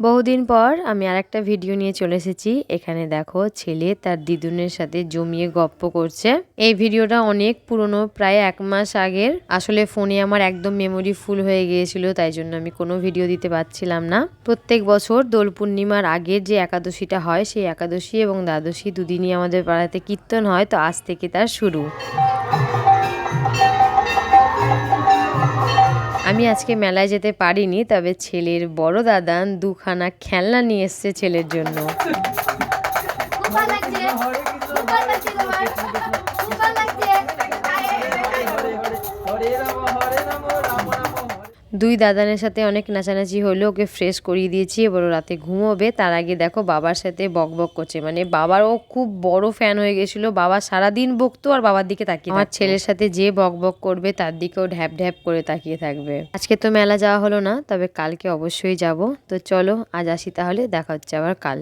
বহুদিন পর আমি আরেকটা ভিডিও নিয়ে চলে এসেছি। এখানে দেখো ছেলে তার দিদুনের সাথে জমিয়ে গপ্প করছে। এই ভিডিওটা অনেক পুরনো, প্রায় 1 মাস আগের। আসলে ফোনে আমার একদম মেমোরি ফুল হয়ে গিয়েছিল, তাই জন্য আমি কোনো ভিডিও দিতে পারছিলাম না। প্রত্যেক বছর দোল পূর্ণিমার আগের যে একাদশীটা হয়, সেই একাদশী এবং দ্বাদশী দুদিনই আমাদের পাড়াতে কীর্তন হয়, তো আজ থেকে তার শুরু। আমি আজকে মেলায় যেতে পারিনি, তবে ছেলের বড় দাদান 2খানা খেলনা নিয়ে এসছে ছেলের জন্য। দুই দাদানের সাথে অনেক নাচানাচি হলো, ওকে ফ্রেশ করিয়ে দিয়েছি, এবার রাতে ঘুমোবে। তার আগে দেখো বাবার সাথে বকবক করছে, মানে বাবারও খুব বড় ফ্যান হয়ে গেছিল। বাবা সারাদিন বকতো আর বাবার দিকে তাকিয়ে। আমার ছেলের সাথে যে বকবক করবে তার দিকেও ঢ্যাপ ঢ্যাপ করে তাকিয়ে থাকবে। আজকে তো মেলা যাওয়া হলো না, তবে কালকে অবশ্যই যাব। তো চলো আজ আসি, তাহলে দেখা হচ্ছে আবার কাল।